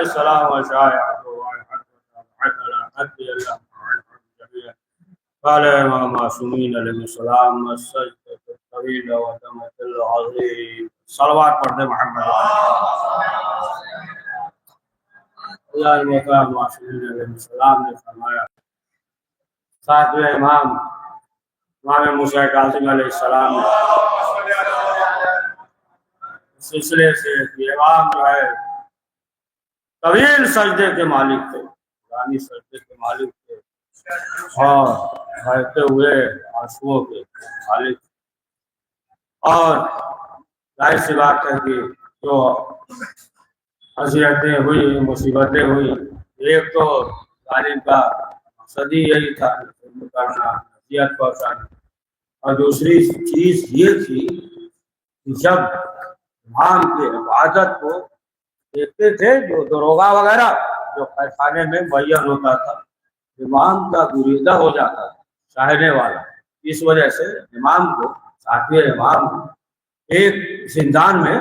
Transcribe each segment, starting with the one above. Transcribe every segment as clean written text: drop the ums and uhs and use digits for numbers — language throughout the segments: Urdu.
السلام وشائعته وعلى قال امام معصومین علیہ السلام السجدۃ الطویل ودمۃ العظیم صلوات پڑھتے محمد اللہ محترم معصومین علیہ السلام نے فرمایا ساتویں امام موسیٰ کاظم علیہ السلام سلسلے سے امام جو ہے طویل سجدے کے مالک تھے، پرانی سجدے کے مالک تھے اور بہتے ہوئے آنسوؤں کے مالک، اور ظاہر سی بات ہے کہ جو اذیتیں ہوئی، مصیبتیں ہوئی، ایک تو ظالم کا مقصد ہی یہی تھا ظلم کرنا، اذیت پہنچانا، اور دوسری چیز یہ تھی کہ جب امام کی عبادت کو دیکھتے تھے جو دروغہ وغیرہ جو خانے میں معین ہوتا تھا، امام کا گریزہ ہو جاتا تھا چاہنے والا، اس وجہ سے امام کو ساتویں امام کو ایک زندان میں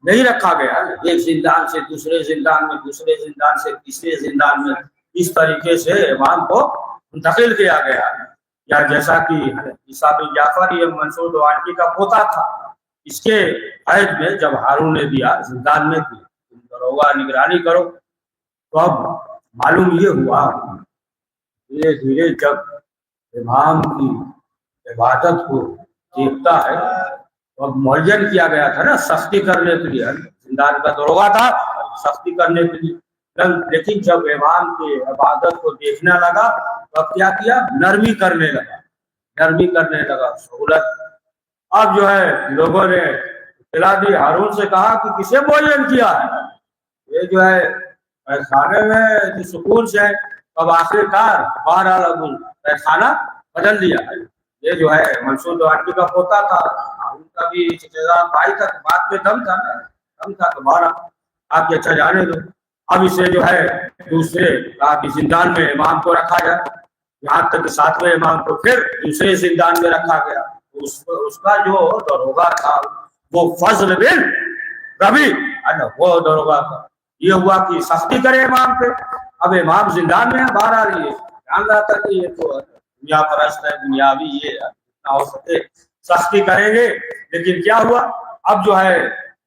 نہیں رکھا گیا، ایک زندان سے دوسرے زندان میں، دوسرے زندان سے تیسرے زندان میں، اس طریقے سے امام کو منتقل کیا گیا، یا جیسا کہ عیسیٰ بن جعفر یہ منصور دوانکی کا پوتا تھا، اس کے عہد میں جب ہارون نے دیا زندان میں دی دروغہ نگرانی کرو، تو اب معلوم یہ ہوا دھیرے دھیرے جب امام کی عبادت کو دیکھتا ہے تو اب معین کیا گیا تھا نا سختی کرنے کے لیے، زندان کا دروغہ تھا سختی کرنے کے لیے، لیکن جب امام کی عبادت کو دیکھنے لگا تو اب کیا کیا، نرمی کرنے لگا سہولت۔ اب جو ہے لوگوں نے اطلاع دی، ہارون سے کہا کہ کسے معین کیا ہے، یہ جو ہے خانے میں سکون سے، اب آخر کار بہرحال اب خانہ بدل دیا ہے، یہ جو ہے منصور دوانکی کا پوتا تھا، ہارون کا بھی چچیزاد بھائی تھا، بات میں دم تھا تو بہرحال آپ کے اچھا جانے دو۔ اب اسے جو ہے دوسرے کہ زندان میں امام کو رکھا جائے، یہاں تک کہ ساتویں امام کو پھر دوسرے زندان میں رکھا گیا، اس کا جو دروغہ تھا وہ فضل بن ربی وہ دروغہ تھا، یہ ہوا کہ سختی کرے امام پہ، اب امام زندان میں باہر آ رہی ہے، جان رہا تھا کہ یہ تو دنیا پرست ہے، دنیاوی یہ جتنا ہو سکے سختی کریں گے، لیکن کیا ہوا، اب جو ہے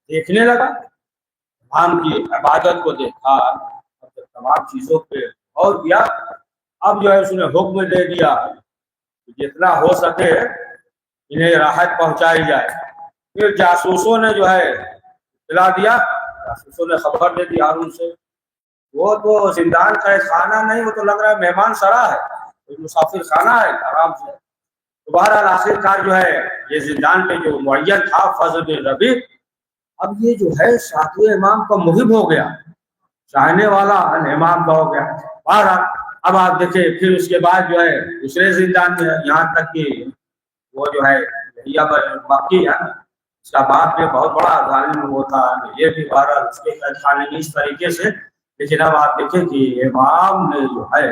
دیکھنے لگا امام کی عبادت کو دیکھا، اب جب تمام چیزوں پہ غور کیا، اب جو ہے اس نے حکم دے دیا جتنا ہو سکے انہیں راحت پہنچائی جائے۔ پھر جاسوسوں نے جو ہے اطلاع دیا، جاسوسوں نے خبر دے دی ہارون سے، وہ تو زندان کا خانہ نہیں، وہ تو لگ رہا ہے مہمان سرا ہے، کوئی مسافر خانہ ہے آرام سے۔ تو بہرحال آخر کار جو ہے یہ زندان میں جو معین تھا فضل بن ربی، اب یہ جو ہے ساتویں امام کا محب ہو گیا، چاہنے والا امام کا ہو گیا۔ بہرحال اب آپ دیکھیں پھر اس کے بعد جو ہے دوسرے زندان میں، یہاں تک کہ وہ جو ہے باقی ہے اس کا باپ بھی بہت بڑا ظالم ہوتا ہے، یہ بھی بہرحال اس کے قید خانے میں اس طریقے سے، لیکن اب آپ دیکھیں کہ امام نے جو ہے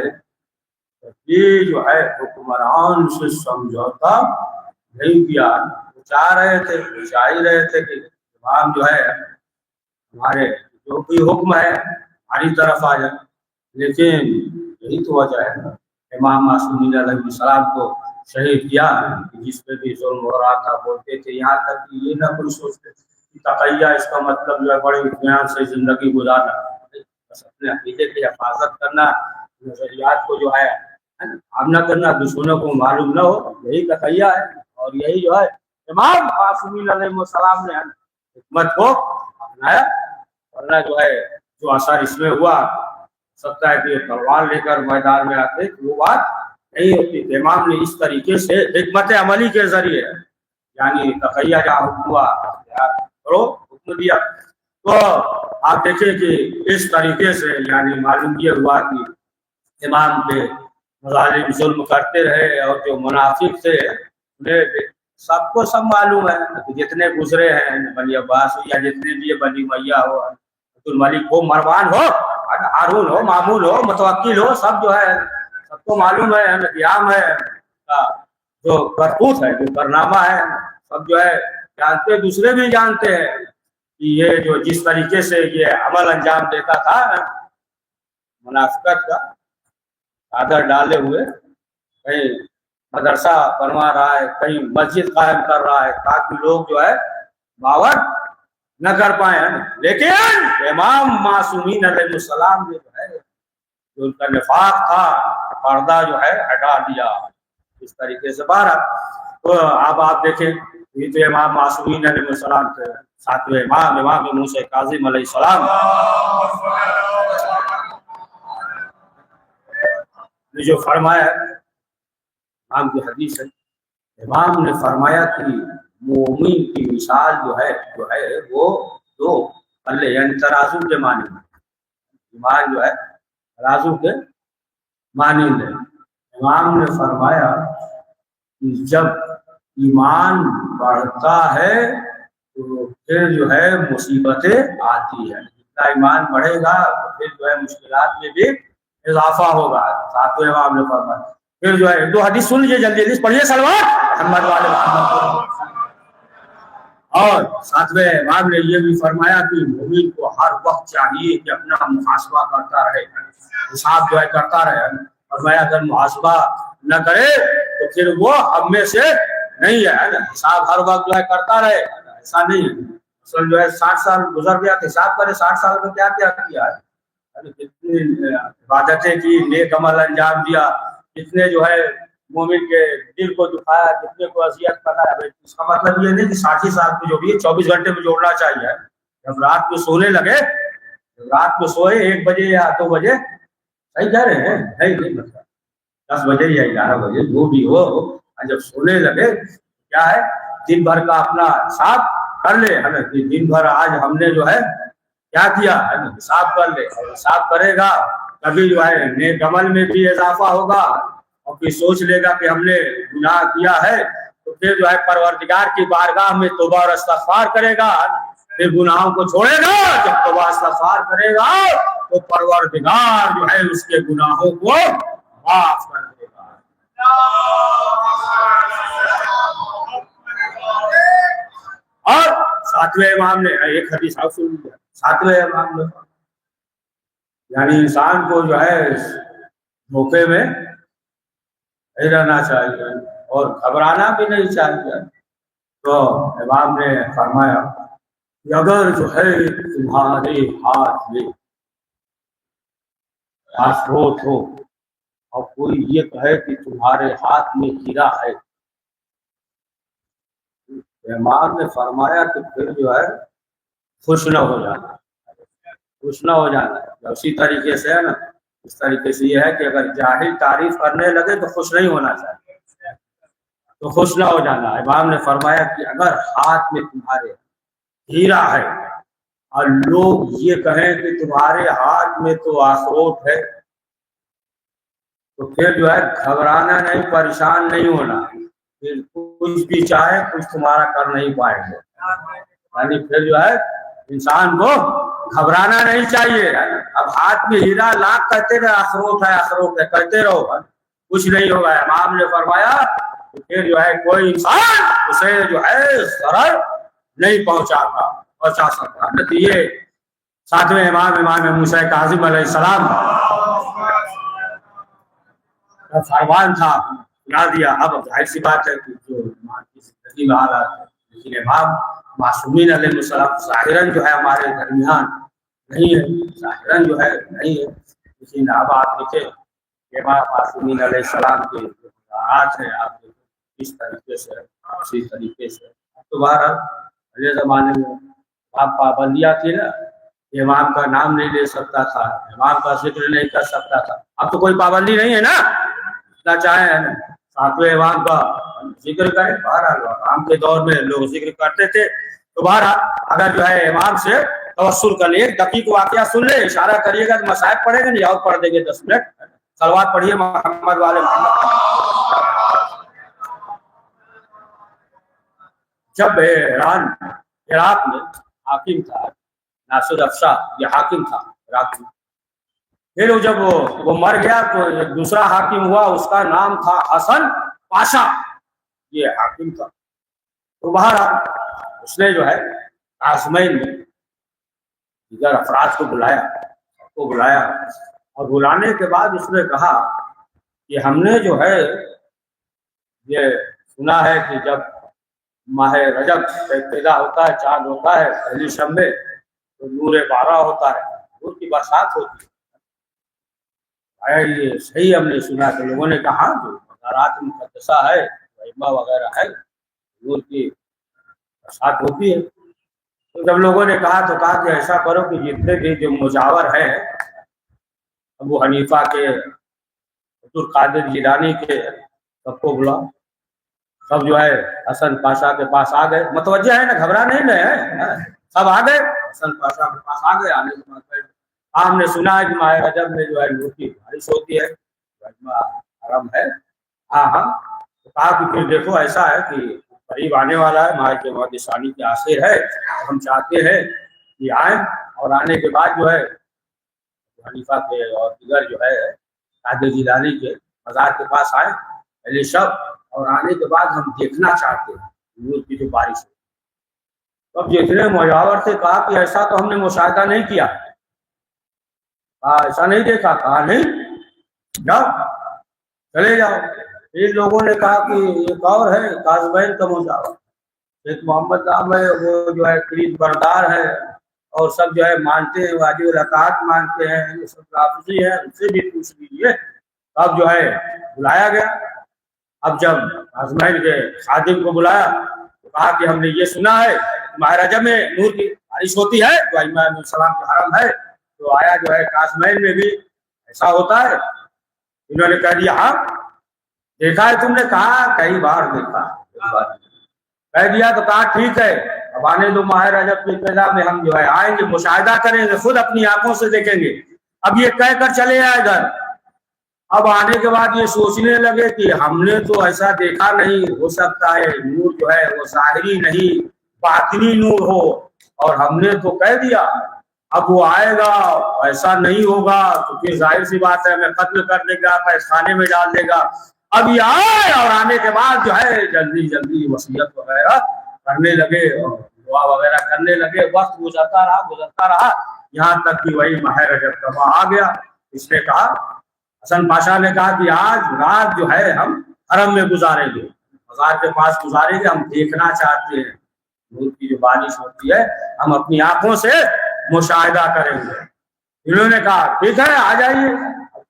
یہ جو ہے حکمران سے سمجھوتا نہیں کیا، وہ چاہ رہے تھے کہ امام جو ہے ہمارے جو بھی حکم ہے ہماری طرف آ جائے، لیکن یہی تو وجہ ہے نا، امام معصومین علیہ السلام کو شہید کیا، جس پہ بھی ظلم ہو رہا تھا بولتے تھے، یہاں تک کہ یہ نہ کوئی سوچتے کہ تقیہ اس کا مطلب جو ہے بڑے اطمینان سے زندگی گزارنا، بس اپنے عقیدے کی حفاظت کرنا، نظریات کو جو ہے عام نہ کرنا، دشمنوں کو معلوم نہ ہو، یہی تقیہ ہے، اور یہی جو ہے امام معصومین علیہ السلام نے حکمت کو اپنایا، ورنہ جو ہے جو اثر اس میں ہوا سکتا ہے کہ تلوار لے کر میدان میں آتے، وہ بات نہیں ہوتی۔ امام نے اس طریقے سے حکمت عملی کے ذریعے یعنی تقیہ جہاں حکم ہوا کرو حکم دیا، تو آپ دیکھیں کہ اس طریقے سے یعنی معلوم یہ ہوا کہ امام پہ مظالم ظلم کرتے رہے، اور جو منافق تھے انہیں سب کو سب معلوم ہے، جتنے گزرے ہیں بنی عباس یا جتنے بھی بنی امیہ ہو، عبد الملک ہو، مروان ہو، ہارون ہو، معمول ہو، متوکل ہو، سب جو ہے سب کو معلوم ہے، قیام ہے جو کرتوت ہے، جو کارنامہ ہے، سب جو ہے جانتے، دوسرے بھی جانتے ہیں کہ یہ جو جس طریقے سے یہ عمل انجام دیتا تھا نا منافقت کا چادر ڈالے ہوئے، کہیں مدرسہ بنوا رہا ہے، کہیں مسجد قائم کر رہا ہے تاکہ لوگ جو ہے باور نہ کر پائے ہیں، لیکن امام معصومین علیہ السلام نے جو ہے جو ان کا نفاق تھا پردہ جو ہے ہٹا دیا اس طریقے سے باہر۔ تو اب آپ دیکھیں یہ تو امام معصومین علیہ السلام کے ساتویں امام موسیٰ کاظم علیہ السلام نے جو فرمایا، امام کی حدیث ہے، امام نے فرمایا کہ مومن کی مثال جو ہے وہ دو پلے یعنی ترازو کے معنی میں، ایمان جو ہے ترازو کے معنی میں۔ امام نے فرمایا کہ جب ایمان بڑھتا ہے تو پھر جو ہے مصیبتیں آتی ہیں، جتنا ایمان بڑھے گا تو پھر جو ہے مشکلات میں بھی اضافہ ہوگا۔ ساتویں امام نے فرمایا، پھر جو ہے دو حدیث سن لیجیے، جلدی جلدی پڑھیے صلوات محمد والے محمد۔ اور ساتویں امام نے یہ بھی فرمایا کہ مومن کو ہر وقت چاہیے کہ اپنا محاسبہ کرتا رہے، حساب جو ہے کرتا رہے۔ فرمایا اگر محاسبہ نہ کرے تو پھر وہ ہم میں سے نہیں ہے، حساب ہر وقت جو ہے کرتا رہے، ایسا نہیں ہے۔ مثلا جو ہے 60 سال گزر گیا، حساب کرے 60 سال میں کیا کیا کیا ہے، کتنی عبادتیں کی، نیک عمل انجام دیا، کتنے جو ہے مومن کے دل کو دکھایا، کتنے کو اذیت کرا۔ اس کا مطلب یہ نہیں کہ 60 سال میں جو بھی ہے 24 گھنٹے میں جوڑنا چاہیے۔ جب رات میں سونے لگے، رات میں سوئے 1 بجے یا 2 بجے، صحیح کہہ رہے ہیں، نہیں مطلب 10 بجے یا 11 بجے جو بھی ہو، جب سونے لگے کیا ہے دن بھر کا اپنا حساب کر لے، دن بھر آج ہم نے جو ہے کیا کیا، حساب کر لے۔ اور حساب کرے گا کبھی جو ہے نیک عمل میں بھی اضافہ ہوگا، اور پھر سوچ لے گا کہ ہم نے گناہ کیا ہے تو پھر جو ہے پروردگار کی بارگاہ میں توبہ اور استغفار کرے گا، پھر گناہوں کو چھوڑے گا۔ جب توبہ استغفار کرے گا تو پروردگار جو ہے اس کے گناہوں کو معاف کر دے گا۔ اور ساتویں امام نے ایک حدیث آپ سن لیا، ساتویں امام نے یعنی انسان کو جو ہے دھوکے میں نہیں رہنا چاہیے اور گھبرانا بھی نہیں چاہیے۔ تو امام نے فرمایا کہ اگر جو ہے تمہارے ہاتھ میں آفروت ہو اور کوئی یہ کہے کہ تمہارے ہاتھ میں ہیرا ہے، امام نے فرمایا کہ پھر جو ہے خوش نہ ہو جانا، خوش نہ ہو جانا۔ اسی طریقے سے ہے نا، اس طریقے سے یہ ہے کہ اگر جاہل تعریف کرنے لگے تو خوش نہیں ہونا چاہیے، تو خوش نہ ہو جانا۔ امام نے فرمایا کہ اگر ہاتھ میں تمہارے ہیرا ہے اور لوگ یہ کہیں کہ تمہارے ہاتھ میں تو آخروٹ ہے، تو پھر جو ہے گھبرانا نہیں، پریشان نہیں ہونا، پھر کچھ بھی چاہے کچھ تمہارا کر نہیں پائیں گے۔ یعنی پھر جو ہے انسان کو گھبرانا نہیں چاہیے۔ اب ہاتھ میں ہیرا لاکھ کہتے رہے آخروٹ ہے کہتے رہو، کچھ نہیں ہوگا۔ امام نے فرمایا کہ پھر جو ہے کوئی انسان اسے جو ہے ضرر نہیں پہنچا سکتا۔ یہ ساتویں امام موسیٰ کاظم علیہ السلام کا فرمان تھا، سنا دیا۔ اب ظاہر سی بات ہے کہ جو امام کی زندگی میں حالات ہے، لیکن امام معصومین علیہ السلام ظاہراً جو ہے ہمارے درمیان نہیں ہے، ظاہراً جو ہے نہیں ہے، لیکن اب آپ دیکھیں کہ امام معصومین علیہ السلام کے جو حالات ہیں، آپ دیکھیں کس طریقے سے اسی طریقے سے۔ تو بہرحال پہلے زمانے میں آپ پابندیاں تھی نا، امام کا نام نہیں لے سکتا تھا، امام کا ذکر نہیں کر سکتا تھا۔ اب تو کوئی پابندی نہیں ہے نا، نہ چاہے ساتویں امام کا ذکر کرے۔ بہرحال امام کے دور میں لوگ ذکر کرتے تھے، تو بہرحال اگر جو ہے امام سے توسل کر لیے، دقیق واقعہ سن لے، اشارہ کریے گا تو مصائب پڑھے گا، نہیں اور پڑھ دیں گے 10 منٹ۔ صلوات پڑھیے محمد والے محمد۔ جب عراق میں حاکم تھا ناصر افشار، یہ حاکم تھا عراق میں، پھر جب وہ مر گیا تو ایک دوسرا حاکم ہوا، اس کا نام تھا حسن پاشا، یہ حاکم تھا۔ تو بہرحال اس نے جو ہے قاسمین میں دیگر افراد کو بلایا اور بلانے کے بعد اس نے کہا کہ ہم نے جو ہے یہ سنا ہے کہ جب ماہ رجب کا ابتدا ہوتا ہے، چاند ہوتا ہے پہلی شب میں، تو نور بارہ ہوتا ہے، نور کی برسات ہوتی ہے۔ یہ صحیح ہم نے سنا کہ لوگوں نے کہا جو مزارات مقدسہ ہے، ائمہ وغیرہ ہے، نور کی برسات ہوتی ہے۔ تو جب لوگوں نے کہا تو کہا کہ ایسا کرو کہ جتنے بھی جو مجاور ہیں، ابو حنیفہ کے، عبد القادر جیلانی کے، سب کو بلا۔ سب جو ہے حسن پاشا کے پاس آ گئے، متوجہ ہے نا، گھبرا نہیں گئے، سب آ گئے حسن پاشا کے پاس آ گئے۔ آنے کے بعد ہم نے سنا ہے کہ ماہ رجب میں جو ہے نور کی بارش ہوتی ہے، حرم ہے۔ ہاں تو کہا کہ پھر دیکھو ایسا ہے کہ قریب آنے والا ہے، ماہ کے مواد ثانی کے آخر ہے، ہم چاہتے ہیں کہ آئیں، اور آنے کے بعد جو ہے حنیفہ کے اور دیگر جو ہے قادر جیلانی کے مزار کے پاس آئے پہلی شب، اور آنے کے بعد ہم دیکھنا چاہتے ہیں نور کی جو بارش ہے۔ اب جتنے مجاور سے کہا کہ ایسا تو ہم نے مشاہدہ نہیں کیا، ایسا نہیں دیکھا، کہا نہیں، جاؤ چلے جاؤ۔ پھر لوگوں نے کہا کہ ایک اور ہے قاسمین کا مجاور، ایک محمد نام ہے، وہ جو ہے قریب بردار ہے، اور سب جو ہے مانتے ہیں، واجب العطاعت مانتے ہیں، یہ سب رافضی ہے، ان سے بھی پوچھ لیجیے۔ اب جو ہے بلایا گیا۔ اب جب قاسمین کے خادم کو بلایا تو کہا کہ ہم نے یہ سنا ہے ماہ رجب میں نور کی بارش ہوتی ہے، جو ائمہ علیہ السلام کا حرم ہے، تو آیا جو ہے قاسمین میں بھی ایسا ہوتا ہے؟ انہوں نے کہہ دیا ہاں دیکھا ہے تم نے؟ کہا کئی بار دیکھا، کہہ دیا تو کہا ٹھیک ہے، اب آنے دو ماہ رجب کے ابتدا میں ہم جو ہے آئیں گے، مشاہدہ کریں گے، خود اپنی آنکھوں سے دیکھیں گے۔ اب یہ کہہ کر چلے آئے گھر۔ اب آنے کے بعد یہ سوچنے لگے کہ ہم نے تو ایسا دیکھا نہیں، ہو سکتا ہے نور جو ہے وہ ظاہری نہیں باطنی نور ہو، اور ہم نے تو کہہ دیا اب وہ آئے گا ایسا نہیں ہوگا تو پھر ظاہر سی بات ہے ہمیں قتل کر دے گا، قید خانے میں ڈال دے گا۔ اب یہ آئے اور آنے کے بعد جو ہے جلدی جلدی وصیت وغیرہ کرنے لگے اور دعا وغیرہ کرنے لگے۔ وقت گزرتا رہا یہاں تک کہ وہی ماہ رجب کا ماہ آ گیا۔ اس نے کہا، حسن پاشا نے کہا کہ آج رات جو ہے ہم حرم میں گزاریں گے، مزار کے پاس گزاریں گے، ہم دیکھنا چاہتے ہیں نور کی جو بارش ہوتی ہے، ہم اپنی آنکھوں سے مشاہدہ کریں گے۔ انہوں نے کہا ٹھیک ہے آ جائیے،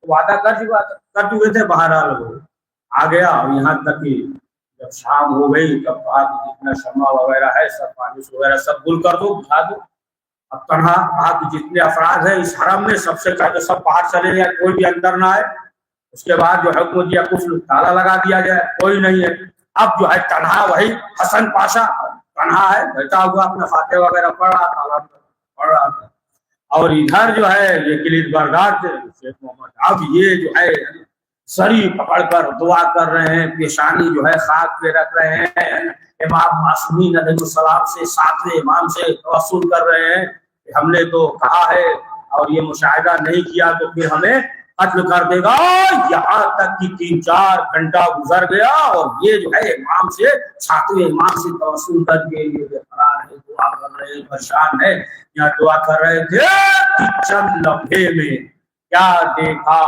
وعدہ کر چکے تھے، بہرحال وہ آ گیا۔ اور یہاں تک کہ جب شام ہو گئی تب کہا کہ جتنا شمع وغیرہ ہے سب فانوس وغیرہ سب گل کر دو، بجھا دو۔ اب تنہا کہا کہ جتنے افراد ہیں اس حرم میں سب سے پہلے سب باہر چلے جائے، کوئی بھی اندر نہ آئے۔ اس کے بعد جو حکم دیا قفل تالا لگا دیا جائے، کوئی نہیں ہے۔ اب جو ہے تنہا وہی حسن پاشا تنہا ہے، بیٹھا ہوا اپنا فاتح وغیرہ پڑھ رہا تھا، اور ادھر جو ہے یہ کلید بردار تھے شیخ محمد۔ اب یہ جو ہے سری پکڑ کر دعا کر رہے ہیں، پیشانی جو ہے خاک پہ رکھ رہے ہیں، امام معصومین علیہ السلام سے، ساتویں امام سے توسل کر رہے ہیں کہ ہم نے تو کہا ہے اور یہ مشاہدہ نہیں کیا تو پھر ہمیں قتل کر دے گا۔ یہاں تک کہ 3-4 گھنٹہ گزر گیا اور یہ جو ہے امام سے، ساتویں امام سے توسل کر کے یہ قرار ہے، دعا کر رہے ہیں، پریشان ہے، یہاں دعا کر رہے تھے کہ چند لمحے میں کیا دیکھا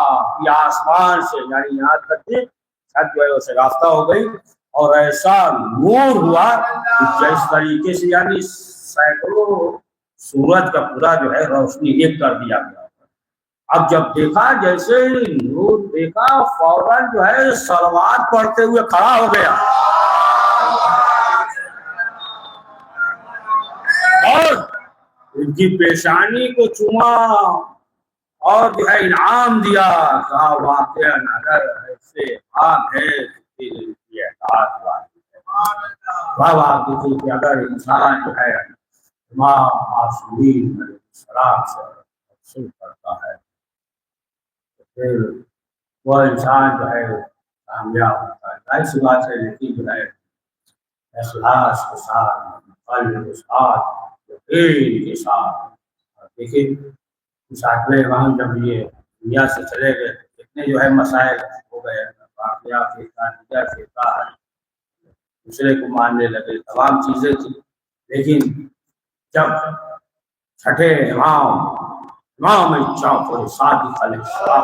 یہ آسمان سے، یعنی یہاں تک کہ چھت جو ہے وہ شگافتہ ہو گئی اور ایسا نور ہوا جس طریقے سے یعنی سینکڑوں سورج کا پورا جو ہے روشنی ایک کر دیا گیا۔ اب جب دیکھا جیسے نور دیکھا فوراً جو ہے صلوات پڑھتے ہوئے کھڑا ہو گیا اور ان کی پیشانی کو چوما اور جو ہے انعام دیا، کہا واقعہ اگر ایسے بات ہے کہ احساس بات ہے کہ اگر انسان جو ہے امام معصومین علیہ السلام سے توسل کرتا ہے تو پھر وہ انسان جو ہے کامیاب ہوتا ہے۔ ظاہر سی بات ہے، لیکن جو ہے اخلاص کے ساتھ، قلب کے ساتھ، یقین کے ساتھ۔ دیکھیے ساتویں امام جب یہ دنیا سے چلے گئے اتنے جو ہے مسائل ہو گئے، واقعہ فرقہ دیگر فرقہ دوسرے کو ماننے لگے، تمام چیزیں تھیں، لیکن جب چھٹے امام جعفر صادق علیہ السلام.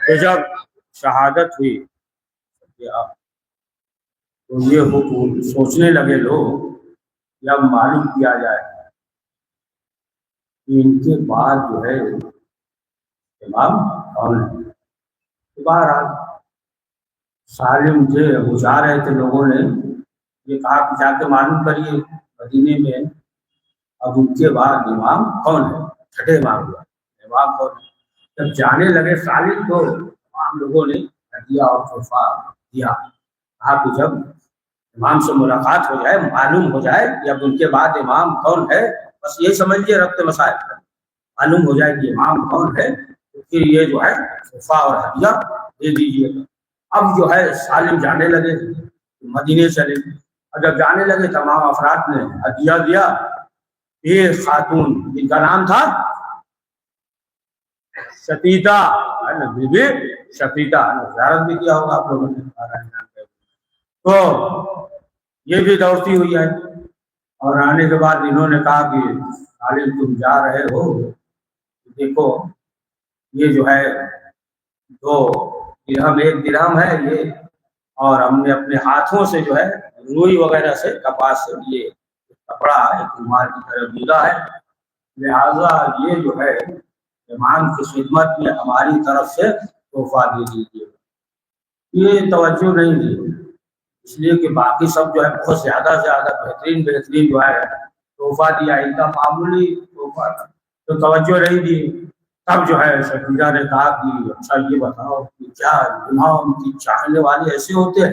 تو جب شہادت ہوئی تو یہ حکم سوچنے لگے لوگ کہ اب معلوم کیا جائے کہ ان کے بعد جو ہے امام کون ہے. بہرحال سالم تھے، وہ جا رہے تھے، لوگوں نے یہ کہا کہ جا کے معلوم کریے مدینے میں اب ان کے بعد امام کون ہے، چھٹے امام ہوا امام کون ہے. جب جانے لگے سالم تو تمام لوگوں نے ہدیہ اور تحفہ دیا. کہا کہ جب امام سے ملاقات ہو جائے، معلوم ہو جائے کہ اب ان کے بعد امام کون ہے، بس یہی سمجھیے ربط مسائل معلوم ہو جائے کہ امام کون ہے تو پھر یہ جو ہے تحفہ اور ہدیہ دے دیجیے گا. اب جو ہے سالم جانے لگے، مدینے چلے، اور جب جانے لگے تمام افراد نے ہدیہ دیا. ایک خاتون جن کا نام تھا شفیتا، بی بی شفیتا، زیارت بھی کیا ہوگا آپ لوگوں نے. تو یہ بھی دوڑتی ہوئی ہے، اور آنے کے بعد انہوں نے کہا کہ سالم تم جا رہے ہو، دیکھو یہ جو ہے 2 درہم 1 درہم ہے یہ، اور ہم نے اپنے ہاتھوں سے جو ہے روئی وغیرہ سے کپاس سے یہ کپڑا ایک رومال کی طرف دیدا ہے، لہذا یہ جو ہے امام کی خدمت میں ہماری طرف سے تحفہ دے دیجیے. یہ توجہ نہیں دی، اس لیے کہ باقی سب جو ہے بہت زیادہ بہترین جو ہے تحفہ دیا، ان کا معمولی تحفہ تھا تو توجہ نہیں دی. تب جو ہے شفیدہ نے کہا کہ اچھا یہ بتاؤ کہ کیا امام کی چاہنے والے ایسے ہوتے ہیں.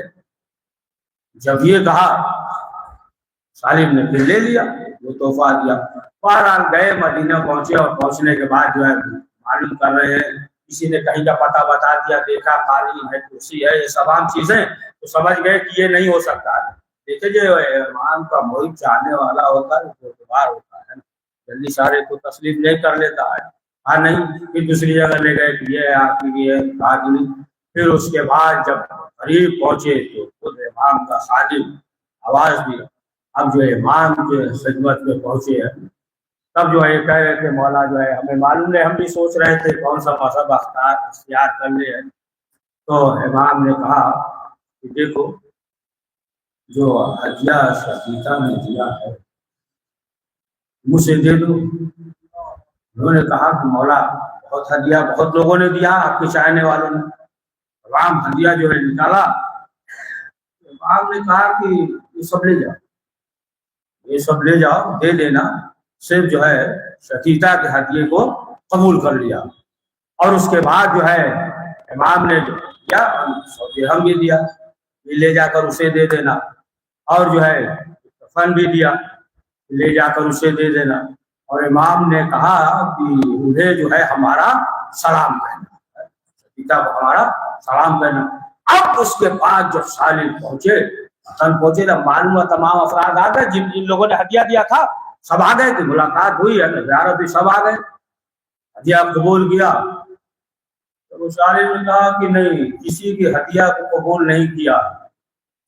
جب یہ کہا سالم نے پھر لے لیا وہ تحفہ دیا. بہرحال گئے مدینہ پہنچے، اور پہنچنے کے بعد جو ہے معلوم کر رہے ہیں، کسی نے کہیں کا پتہ بتا دیا، دیکھا قالین ہے، کرسی ہے، یہ سب عام چیزیں، تو سمجھ گئے کہ یہ نہیں ہو سکتا. دیکھے جو امام کا محب چاہنے والا ہوتا ہے وہ اعتبار ہوتا ہے نا، جلدی سارے کو تسلیم نہیں کر لیتا ہے. ہاں نہیں، پھر دوسری جگہ لے گئے کہ یہ آخری ہے آدمی. پھر اس کے بعد جب قریب پہنچے تو خود امام کا خادم آواز دیا. اب جو امام کے خدمت میں پہنچے ہیں تب جو ہے کہہ رہے تھے مولا جو ہے ہمیں معلوم نہیں، ہم بھی سوچ رہے تھے کون سا مذہب اختیار کر لے. تو امام نے کہا کہ دیکھو جو ہدیہ شفیتا نے دیا ہے مجھے دے دو. انہوں نے کہا کہ مولا بہت ہدیہ بہت لوگوں نے دیا، آپ کے چاہنے والوں نے. امام ہدیہ جو ہے نکالا. امام نے کہا کہ یہ سب لے جاؤ، یہ سب لے جاؤ، دے دینا. صرف جو ہے شفیتا کے ہدیے کو قبول کر لیا. اور اس کے بعد جو ہے امام نے کیا 100 درہم بھی دیا، یہ لے جا کر اسے دے دینا. اور جو ہے کفن بھی دیا، لے جا کر اسے دے دینا. اور امام نے کہا کہ انہیں جو ہے ہمارا سلام کہنا، شفیتا کو ہمارا سلام کہنا. اب اس کے بعد جب سالم پہنچے تو معلوم تمام افراد آ گئے، جن لوگوں نے ہدیہ دیا تھا سب آ گئے، کہ ملاقات ہوئی ہے، زیارت بھی سب آ گئے، ہدیہ قبول کیا. تو سالم نے کہا کہ نہیں، کسی کی ہدیہ کو قبول نہیں کیا،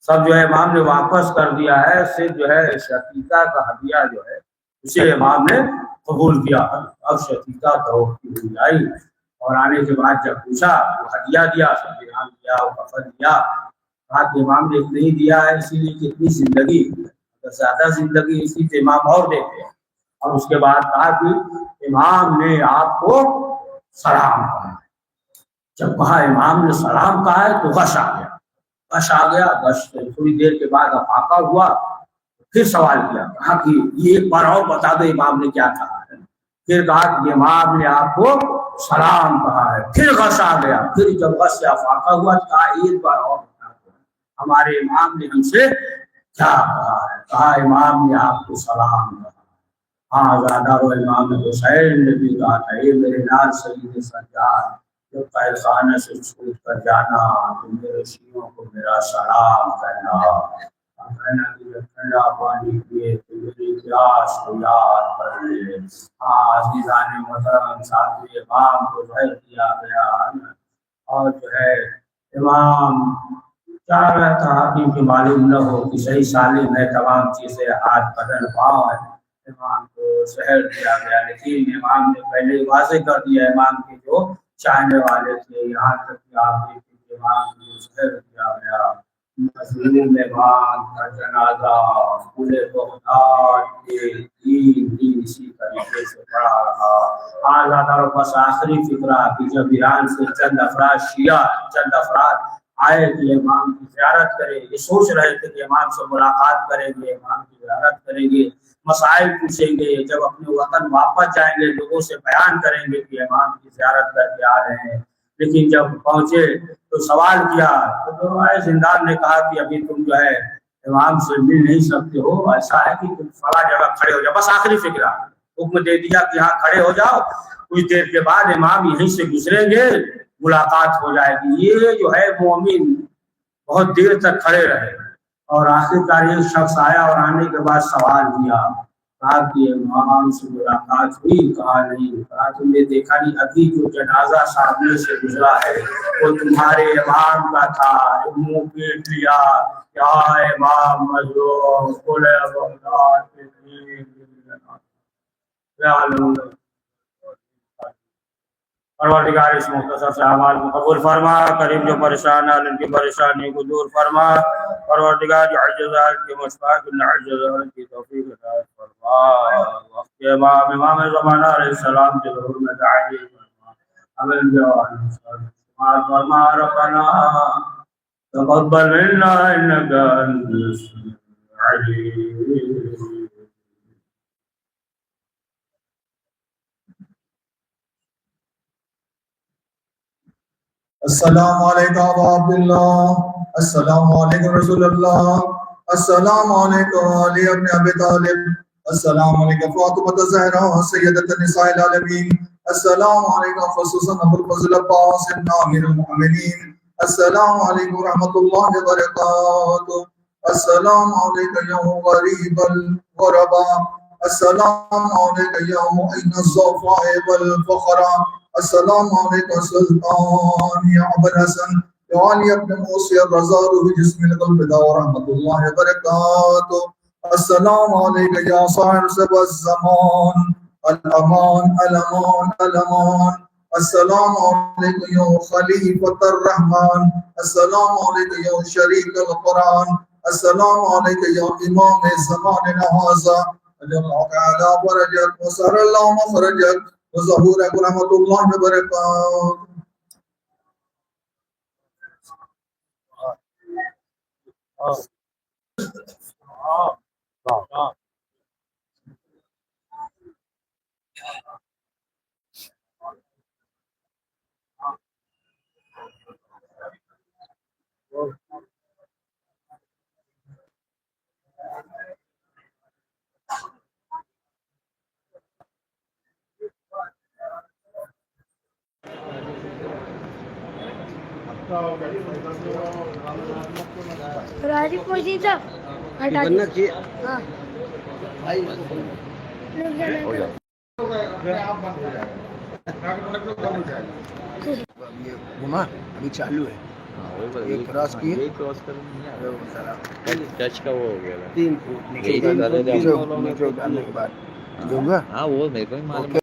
سب جو ہے امام نے واپس کر دیا ہے. صرف جو ہے شفیتا کا ہدیہ جو ہے اسے امام نے قبول کیا. اب شفیتا توقع ہو جائی، اور آنے کے بعد جب پوچھا وہ ہدیہ دیا، سب امام دیا، وہ کفن دیا. کہا کہ امام نے اتنی دیا ہے اسی لیے کہ اتنی زندگی، اگر زیادہ زندگی اسی سے امام اور دیتے ہیں. اور اس کے بعد کہا کہ امام نے آپ کو سلام کہا. جب کہا امام نے سلام کہا ہے تو غش آ گیا. غش تھوڑی دیر کے بعد افاقہ ہوا. پھر سوال کیا، کہا کہ یہ ایک بار اور بتا دو امام نے کیا کہا ہے. پھر کہا کہ امام نے آپ کو سلام کہا ہے. پھر غش آ گیا. پھر جب غش سے افاقہ ہوا تو کہا ایک بار اور بتا دو ہمارے امام نے ہم سے کیا کہا ہے. کہا امام نے آپ کو سلام کہا. ہاں زیادہ رو امام حسین نے بھی کہا تھا اے میرے لال سید سجاد، جب قید خانے سے چھوٹ کر جانا تو میرے شیعوں کو میرا سلام کہنا. کہنا کہ جب ٹھنڈا پانی پیے تو میری پیاس کو یاد کر لے. ہاں عزیزان محترم ساتھ امام کو ظاہر کیا گیا، اور جو ہے امام چاہ رہا تھا حاکم کہ معلوم نہ ہو کہ صحیح سالم ہے تمام چیزیں ہاتھ بدن پاؤں ہے. امام کو شہر دیا گیا لیکن امام نے پہلے ہی واضح کر دیا امام کے جو چاہنے والے تھے یہاں تک کہ آپ دیکھیں کہ امام کو شہر دیا گیا مظلوم امام کا جنازہ پورے بغداد کے دین دین اسی طریقے سے پڑھا رہا. آج آدھا بس آخری فکرہ کہ جب ایران سے چند افراد شیعہ چند افراد آئے کہ امام کی زیارت کریں یہ سوچ رہے تھے کہ امام سے ملاقات کریں گے امام کی زیارت کریں گے مسائل پوچھیں گے جب اپنے وطن واپس جائیں گے لوگوں سے بیان کریں گے کہ امام کی زیارت کر کے آ رہے ہیں. لیکن جب پہنچے تو سوال کیا تو جو ہے زندان نے کہا کہ ابھی تم جو ہے امام سے مل نہیں سکتے ہو ایسا ہے کہ تم فلاں جگہ کھڑے ہو جاؤ. بس آخری فکرہ حکم دے دیا کہ یہاں کھڑے ہو جاؤ کچھ دیر کے بعد امام یہیں سے گزریں گے ملاقات ہو جائے گی. یہ جو ہے مومن بہت دیر تک کھڑے رہے اور آخرکار ایک شخص آیا اور آنے کے بعد سوال کیا کہا کہ امام سے ملاقات ہوئی کہا نہیں. کہا تم نے دیکھا نہیں ابھی جو جنازہ سامنے سے گزرا ہے وہ تمہارے امام کا تھا. منہ پیٹ لیا کیا امام مظلوم کھلے بغداد کے دین پروردگار اس مختصر سے اعمال کو قبول فرما کریم جو پریشان ہیں ان کی پریشانی کو دور فرما پروردگار جو عجزات کے مشفاق عجزات کی توفیق عطا فرما. وقت امام زمانہ علیہ السلام کے ظہور میں داعی فرما عمل جوان فرما ربنا تقبل منا انك انت السميع العليم. السلام علیکم ابا عبداللہ السلام علیکم رسول اللہ السلام علیکم علی ابن ابی طالب السلام علیکم فاطمہ الزہرا سیدۃ النساء العالمین السلام علیکم خصوصا ابو الفضل عباس ابن امیر المؤمنین السلام علیکم ورحمۃ اللہ وبرکاتہ. السلام علیکم یا غریب الغرباء السلام علیکم یا معین الضعفاء والفقراء السلام علیکم سلطان یا ابو الحسن یا علی ابن موسی الرضا روح جسم القلب دا ورحمۃ اللہ وبرکاتہ. السلام علیکم یا صاحب الزمان الامان الامان الامان السلام علیکم یا خلیفۃ الرحمن السلام علیکم یا شریک القرآن السلام علیکم یا امام زماننا هذا اجل اللہ تعالی فرجک وسر اللہ مخرجک وظہور رحمۃ اللہ وبرکاتہ. راجی پوچھی تھا ہٹا دی. ہاں گھما ابھی چالو ہے یہ کراس کیے ٹچ کا وہ ہو گیا تین نیچے ڈالنے کے بعد جو گا ہاں وہ میرے کو ہی معلوم